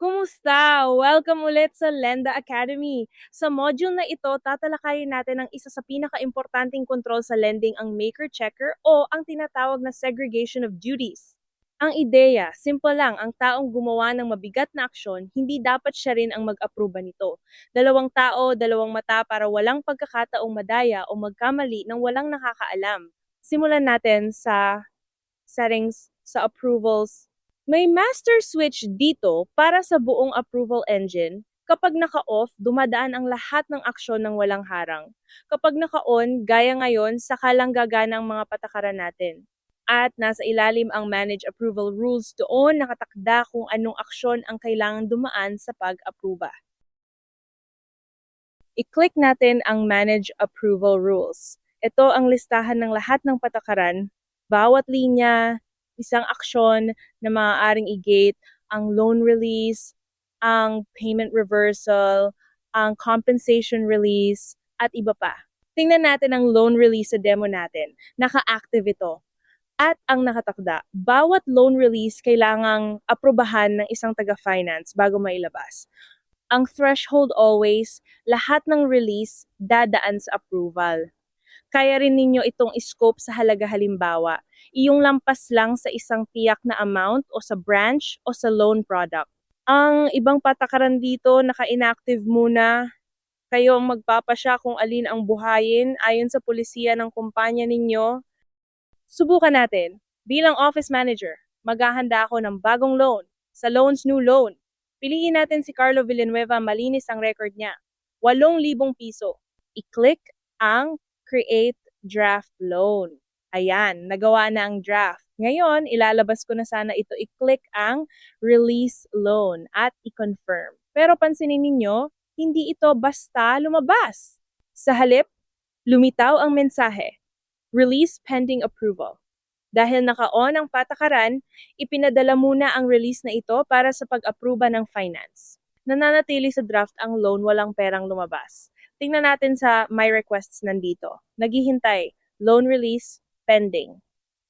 Kumusta? Welcome ulit sa Lenda Academy. Sa module na ito, tatalakayin natin ang isa sa pinaka-importanting kontrol sa lending, ang maker-checker o ang tinatawag na segregation of duties. Ang ideya, simple lang, ang taong gumawa ng mabigat na aksyon, hindi dapat siya rin ang mag-aproba nito. Dalawang tao, dalawang mata para walang pagkakataong madaya o magkamali ng walang nakakaalam. Simulan natin sa settings, sa approvals. May master switch dito para sa buong approval engine. Kapag naka-off, dumadaan ang lahat ng aksyon ng walang harang. Kapag naka-on, gaya ngayon, saka lang gagana ang mga patakaran natin. At nasa ilalim ang manage approval rules, doon nakatakda kung anong aksyon ang kailangang dumaan sa pag-aproba. I-click natin ang manage approval rules. Ito ang listahan ng lahat ng patakaran, bawat linya, isang aksyon na maaaring i-gate, ang loan release, ang payment reversal, ang compensation release, at iba pa. Tingnan natin ang loan release sa demo natin. Naka-active ito. At ang nakatakda, bawat loan release kailangang aprobahan ng isang taga-finance bago mailabas. Ang threshold always, lahat ng release dadaan sa approval. Kaya rin ninyo itong scope sa halaga, halimbawa, iyong lampas lang sa isang tiyak na amount o sa branch o sa loan product. Ang ibang patakaran dito, naka-inactive muna. Kayo ang magpapasya kung alin ang buhayin ayon sa polisiya ng kumpanya ninyo. Subukan natin. Bilang office manager, maghahanda ako ng bagong loan. Sa Loans New Loan, piliin natin si Carlo Villanueva, malinis ang record niya. 8,000 piso. I-click ang Create Draft Loan. Ayan, nagawa na ang draft. Ngayon, ilalabas ko na sana ito. I-click ang Release Loan at i-confirm. Pero pansinin ninyo, hindi ito basta lumabas. Sa halip, lumitaw ang mensahe. Release pending approval. Dahil naka-on ang patakaran, ipinadala muna ang release na ito para sa pag-aproba ng finance. Nananatili sa draft ang loan, walang perang lumabas. Tingnan natin sa My Requests nandito. Naghihintay, loan release, pending.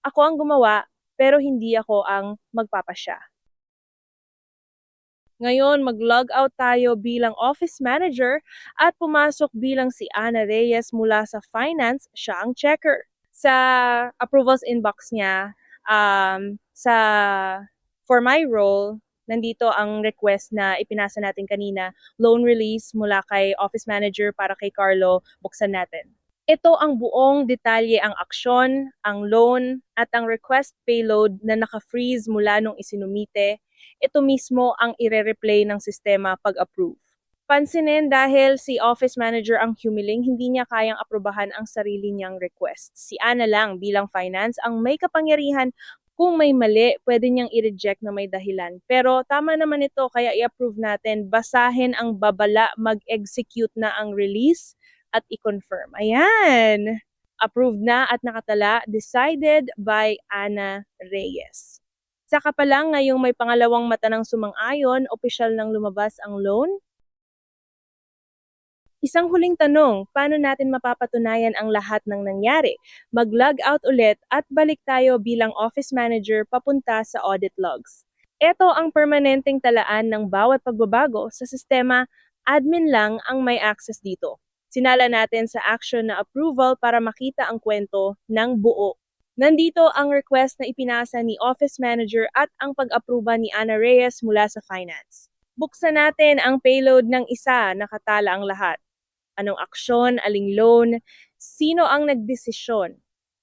Ako ang gumawa, pero hindi ako ang magpapasya. Ngayon, mag-log out tayo bilang office manager at pumasok bilang si Ana Reyes mula sa finance, siya ang checker. Sa approvals inbox niya, sa for my role, nandito ang request na ipinasa natin kanina, loan release mula kay office manager para kay Carlo, buksan natin. Ito ang buong detalye, ang aksyon, ang loan, at ang request payload na naka-freeze mula nung isinumite. Ito mismo ang ire-replay ng sistema pag-approve. Pansinin, dahil si office manager ang humiling, hindi niya kayang aprobahan ang sarili niyang request. Si Ana lang bilang finance ang may kapangyarihan. Kung may mali, pwede niyang i-reject na may dahilan. Pero tama naman ito, kaya i-approve natin. Basahin ang babala, mag-execute na ang release, at i-confirm. Ayan! Approved na at nakatala, decided by Ana Reyes. Saka pa lang, ngayong may pangalawang mata ng sumang-ayon, opisyal nang lumabas ang loan. Isang huling tanong, paano natin mapapatunayan ang lahat ng nangyari? Mag-log out ulit at balik tayo bilang office manager papunta sa audit logs. Ito ang permanenteng talaan ng bawat pagbabago sa sistema, admin lang ang may access dito. Sinala natin sa action na approval para makita ang kwento ng buo. Nandito ang request na ipinasa ni office manager at ang pag-aproba ni Ana Reyes mula sa finance. Buksan natin ang payload ng isa, nakatala ang lahat. Anong aksyon, aling loan, sino ang nagdesisyon.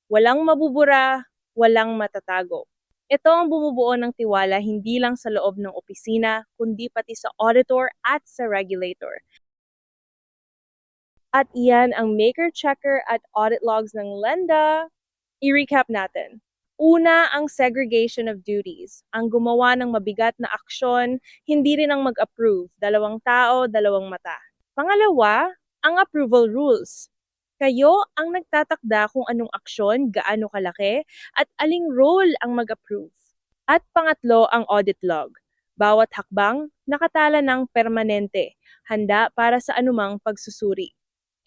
Walang mabubura, walang matatago. Ito ang bumubuo ng tiwala, hindi lang sa loob ng opisina, kundi pati sa auditor at sa regulator. At iyan ang maker, checker at audit logs ng Lenda. I-recap natin. Una, ang segregation of duties. Ang gumawa ng mabigat na aksyon, hindi rin ang mag-approve. Dalawang tao, dalawang mata. Pangalawa, ang approval rules. Kayo ang nagtatakda kung anong aksyon, gaano kalaki, at aling role ang mag-approve. At pangatlo, ang audit log. Bawat hakbang, nakatala ng permanente, handa para sa anumang pagsusuri.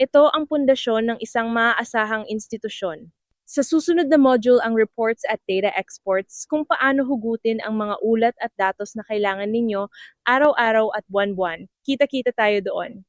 Ito ang pundasyon ng isang maaasahang institusyon. Sa susunod na module ang reports at data exports kung paano hugutin ang mga ulat at datos na kailangan ninyo araw-araw at buwan-buwan. Kita-kita tayo doon.